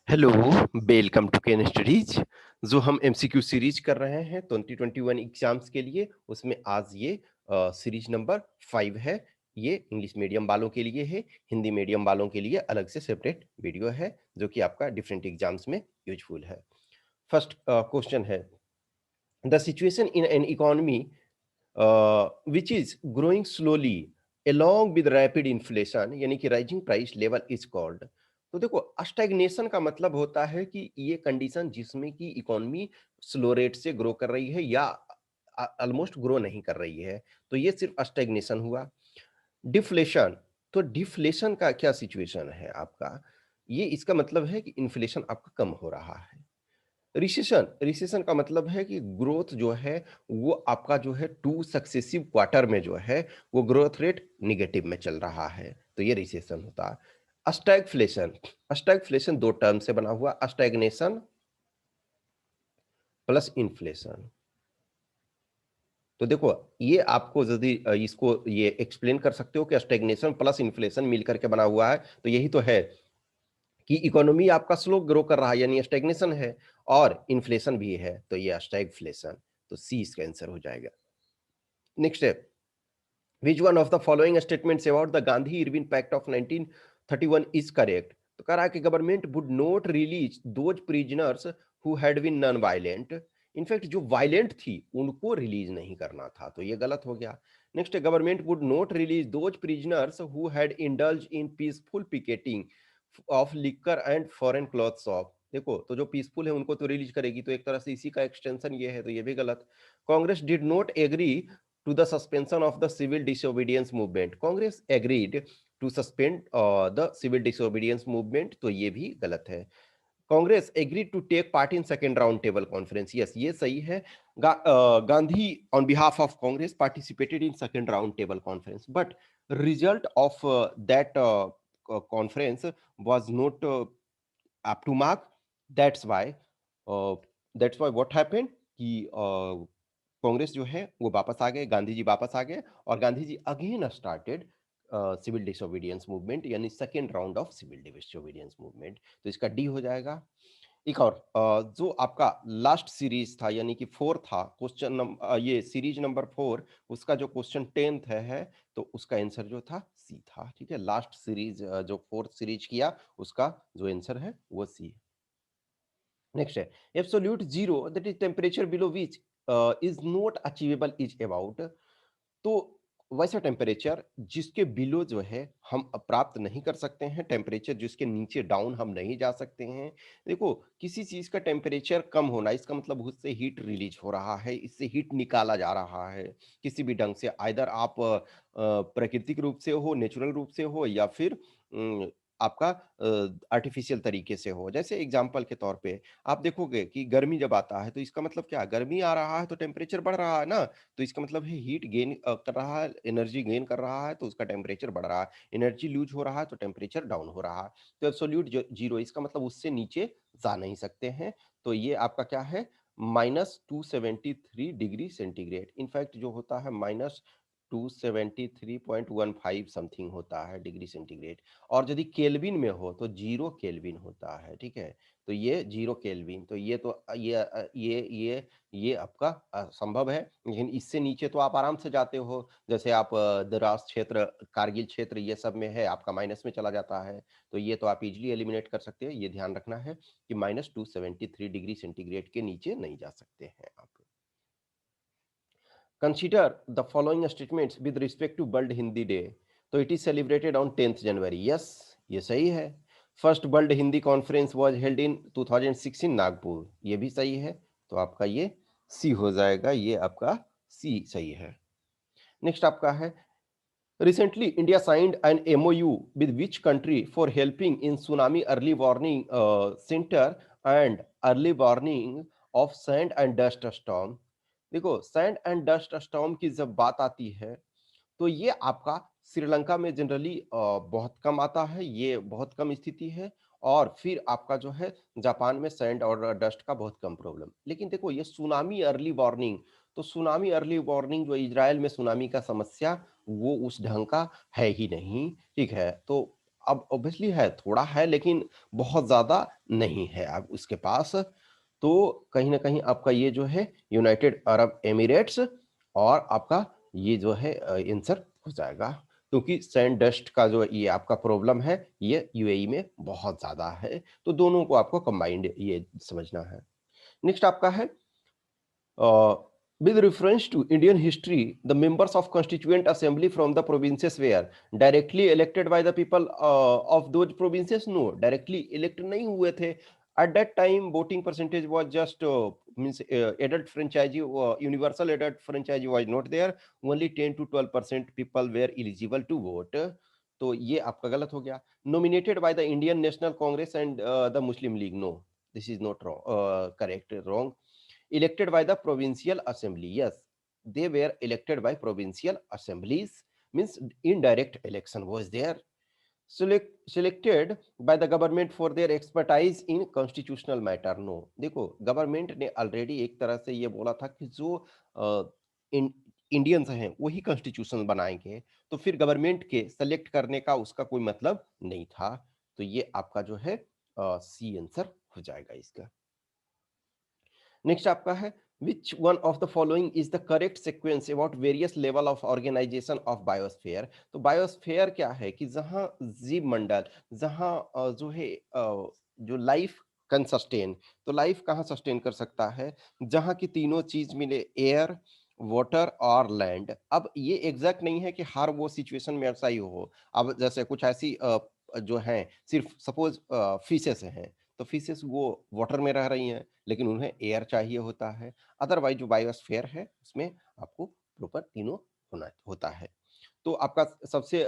Hello, welcome to Ken studies. जो हम MCQ series कर रहे हैं 2021 एग्जाम्स के लिए, उसमें आज ये सीरीज नंबर 5 है। ये इंग्लिश मीडियम वालों के लिए है, हिंदी मीडियम वालों के लिए अलग से सेपरेट वीडियो है जो कि आपका डिफरेंट एग्जाम्स में यूजफुल है। फर्स्ट क्वेश्चन है, the situation in an economy which is growing slowly along with rapid inflation यानी कि rising price level is called. तो देखो, स्टैग्नेशन का मतलब होता है कि ये कंडीशन जिसमें कि इकोनॉमी स्लो रेट से ग्रो कर रही है या ऑलमोस्ट ग्रो नहीं कर रही है, तो ये सिर्फ स्टैग्नेशन हुआ। डिफ्लेशन, तो डिफ्लेशन का क्या सिचुएशन है आपका? ये इसका मतलब है कि इन्फ्लेशन आपका कम हो रहा है। रिसेशन, रिसेशन का मतलब है कि ग्रोथ जो है वो आपका जो है 2 सक्सेसिव क्वार्टर में जो है वो ग्रोथ रेट नेगेटिव में चल रहा है, तो ये रिसेशन होता है। स्टैगफ्लेशन, स्टैगफ्लेशन 2 टर्म से बना हुआ, स्टैग्नेशन प्लस इन्फ्लेशन। तो देखो, ये आपको यदि इसको ये एक्सप्लेन कर सकते हो कि स्टैग्नेशन प्लस इन्फ्लेशन मिल करके बना हुआ है, तो यही तो है कि इकोनॉमी आपका स्लो ग्रो कर रहा है यानी स्टैग्नेशन है, और इन्फ्लेशन भी है, तो ये स्टैगफ्लेशन। तो सी इसका आंसर हो जाएगा। नेक्स्ट है, which one of the following statements about the Gandhi Irwin pact of 1931 is correct? तो कह रहा है कि government would not release those prisoners who had been non violent. In fact जो वायलेंट थी उनको रिलीज नहीं करना था, तो ये गलत हो गया। नेक्स्ट है, government would not release those prisoners who had indulge in peaceful picketing of liquor and foreign cloth shop. देखो, तो जो पीसफुल है उनको तो रिलीज करेगी, तो एक तरह से इसी का एक्सटेंशन ये है, तो ये भी गलत। Congress did not agree to the suspension of the civil disobedience movement. Congress agreed to suspend the civil disobedience movement, तो ये भी गलत है। Congress agreed to take part in second round table conference. Yes, ये सही है। Gandhi on behalf of Congress participated in second round table conference, but result of that conference was not up to mark. That's why uh, that's why what happened कि कांग्रेस जो है वो वापस आ गए, गांधी जी वापस आ गए, और Gandhi ji again started civil disobedience movement यानी second round of civil disobedience movement. तो इसका डी हो जाएगा। एक और जो आपका लास्ट सीरीज था यानी कि 4 था क्वेश्चन नंबर, ये सीरीज नंबर 4, उसका जो क्वेश्चन 10th है, तो उसका आंसर जो था सी था। ठीक है, लास्ट सीरीज जो 4th सीरीज किया उसका जो आंसर है वो सी है। नेक्स्ट है, absolute zero that is temperature below which is not achievable is about. तो वैसा टेम्परेचर जिसके बिलो जो है हम प्राप्त नहीं कर सकते हैं, टेम्परेचर जिसके नीचे डाउन हम नहीं जा सकते हैं। देखो, किसी चीज का टेम्परेचर कम होना इसका मतलब उससे हीट रिलीज हो रहा है, इससे हीट निकाला जा रहा है किसी भी ढंग से, आइदर आप प्राकृतिक रूप से हो, नेचुरल रूप से हो, या फिर आपका आर्टिफिशियल तरीके से हो। जैसे एग्जाम्पल के तौर पे आप देखोगे कि गर्मी जब आता है तो इसका मतलब क्या है, गर्मी आ रहा है तो टेम्परेचर बढ़ रहा है ना, तो इसका मतलब है हीट गेन कर रहा है, एनर्जी गेन कर रहा है, तो उसका टेम्परेचर बढ़ रहा है। एनर्जी लूज हो रहा है तो टेम्परेचर डाउन हो रहा है। तो एब्सोल्यूट जीरो इसका मतलब उससे नीचे जा नहीं सकते हैं, तो ये आपका क्या है, -273 डिग्री सेंटीग्रेड। इनफैक्ट जो होता है -273.15 समथिंग होता है डिग्री सेंटीग्रेड। और यदि केल्विन में हो तो 0 केल्विन होता है। ठीक है, तो ये 0 केल्विन, तो ये तो ये आपका संभव है, लेकिन इससे नीचे तो आप आराम से जाते हो। जैसे आप द्रास क्षेत्र, कारगिल क्षेत्र, ये सब में है आपका माइनस में चला जाता है, तो ये तो आप इजीली एलिमिनेट कर सकते हैं। ये ध्यान रखना है कि -273 डिग्री सेंटीग्रेड के नीचे नहीं जा सकते हैं आप। Consider the following statements with respect to world Hindi day. तो it is celebrated on 10th January. Yes, ये सही है। First world Hindi conference was held in 2006 Nagpur, ये भी सही है। तो आपका ये सी हो जाएगा, ये आपका सी सही है। नेक्स्ट आपका है, recently India signed an MOU with which country for helping in tsunami early warning centre and early warning of sand and dust storm. देखो, सैंड एंड डस्ट स्टॉर्म की जब बात आती है तो ये आपका श्रीलंका में जनरली बहुत कम आता है, ये बहुत कम स्थिति है। और फिर आपका जो है जापान में सैंड और डस्ट का बहुत कम प्रॉब्लम। लेकिन देखो, ये सुनामी अर्ली वार्निंग, तो सुनामी अर्ली वार्निंग जो इजराइल में सुनामी का समस्या, वो उस ढंग का है ही नहीं। ठीक है, तो अब ऑब्वियसली है, थोड़ा है लेकिन बहुत ज़्यादा नहीं है अब उसके पास। तो कहीं न कहीं आपका ये जो है यूनाइटेड अरब एमिरेट्स और आपका ये जो है आंसर हो जाएगा। क्योंकि सैंड डस्ट का जो ये आपका प्रॉब्लम है, ये यूएई में बहुत ज़्यादा है। तो दोनों को आपको कंबाइंड ये समझना है। नेक्स्ट आपका है uh, with reference to Indian history, the members of Constituent Assembly from the provinces were directly elected by the people of those provinces. No, directly elect नहीं हुए थे. At that time, voting percentage was just means adult franchise, universal adult franchise was not there. Only 10 to 12% people were eligible to vote. तो ये आपका गलत हो गया. Nominated by the Indian National Congress and the Muslim League. No, this is not wrong. Correct, wrong. Elected by the provincial assembly. Yes, they were elected by provincial assemblies, means indirect election was there. Selected by the government for their expertise in constitutional matter. No, देखो government ने already एक तरह से ये बोला था कि जो इंडियंस हैं वही कॉन्स्टिट्यूशन बनाएंगे, तो फिर गवर्नमेंट के सेलेक्ट करने का उसका कोई मतलब नहीं था। तो ये आपका जो है सी आंसर हो जाएगा इसका। नेक्स्ट आपका है which one of the following is the correct sequence about various level of organization of biosphere। तो बायोस्फेयर क्या है कि जहां जीव मंडल, जहां जो है जो लाइफ कैन सस्टेन, तो लाइफ कहाँ सस्टेन कर सकता है, जहां की तीनों चीज मिले, एयर, वाटर और लैंड। अब ये एग्जैक्ट नहीं है कि हर वो सिचुएशन में ऐसा ही हो। अब जैसे कुछ ऐसी जो है सिर्फ सपोज फिशेस हैं, तो फिशेस वो वाटर में रह रही हैं लेकिन उन्हें एयर चाहिए होता है। अदरवाइज जो बायोस्फीयर है उसमें आपको प्रॉपर तीनों होना होता है। तो आपका सबसे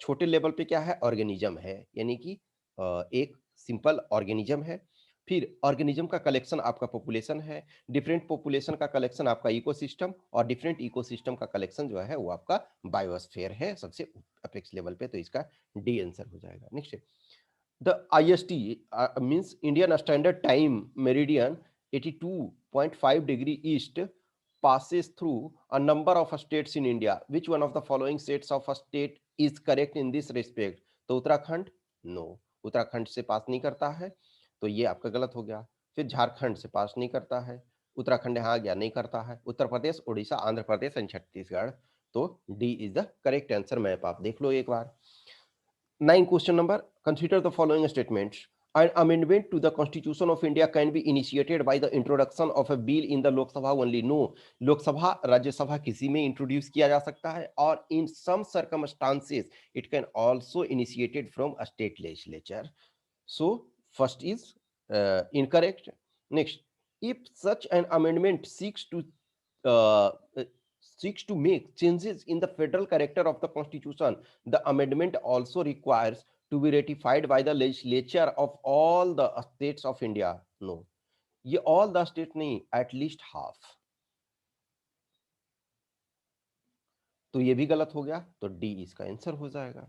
छोटे लेवल पे क्या है, ऑर्गेनिज्म है, यानी कि एक सिंपल ऑर्गेनिज्म है। फिर ऑर्गेनिज्म का कलेक्शन आपका पॉपुलेशन है, डिफरेंट पॉपुलेशन का कलेक्शन आपका इकोसिस्टम, और डिफरेंट इकोसिस्टम का कलेक्शन जो है वो आपका बायोस्फीयर है सबसे अपेक्स लेवल पे। तो इसका डी आंसर हो जाएगा। Next the IST means Indian Standard Time Meridian 82.5 degree east passes through a number of states in India. Which one of the following states of a state is correct in this respect? तो Uttarakhand, no, Uttarakhand से पास नहीं करता है, तो ये आपका गलत हो गया। फिर झारखंड से पास नहीं करता है, उत्तराखंड यहाँ आ गया, नहीं करता है। उत्तर प्रदेश, उड़ीसा, आंध्र प्रदेश एंड छत्तीसगढ़। तो D is the correct answer. Map आप देख लो एक बार। 9 question number. Consider the following statements. An amendment to the Constitution of India can be initiated by the introduction of a bill in the Lok Sabha only. No, Lok Sabha, Rajya Sabha किसी में introduce किया जा सकता है, और in some circumstances it can also initiated from a state legislature. So first is incorrect. Next, if such an amendment uh, seeks to make changes in the federal character of the constitution, the amendment also requires to be ratified by the legislature of all the states of India. No, ये all the states नहीं, at least half। तो ये भी गलत हो गया, तो D इसका आंसर हो जाएगा।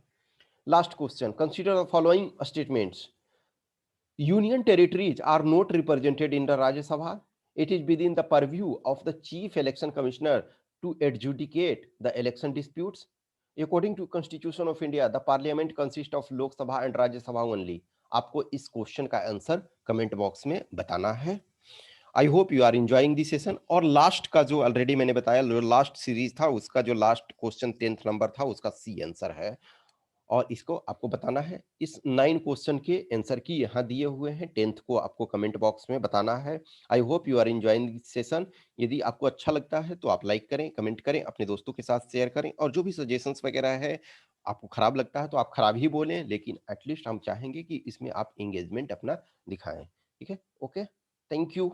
Last question, consider the following statements. Union territories are not represented in the Rajya Sabha. It is within the purview of the Chief Election Commissioner to adjudicate the election disputes. According to Constitution of India, the Parliament consists of Lok Sabha and Rajya Sabha only. आपको इस question का answer comment box में बताना है। I hope you are enjoying this session. और last का जो already मैंने बताया, लास्ट सीरीज था उसका जो लास्ट क्वेश्चन 10th नंबर था, उसका सी आंसर है, और इसको आपको बताना है। इस 9 क्वेश्चन के आंसर की यहाँ दिए हुए हैं, 10th को आपको कमेंट बॉक्स में बताना है। I hope you are enjoying this session. यदि आपको अच्छा लगता है तो आप लाइक करें, कमेंट करें, अपने दोस्तों के साथ शेयर करें, और जो भी सजेशंस वगैरह है, आपको खराब लगता है तो आप खराब ही बोलें, लेकिन एटलीस्ट हम चाहेंगे कि इसमें आप एंगेजमेंट अपना दिखाएं। ठीक है, ओके, थैंक यू।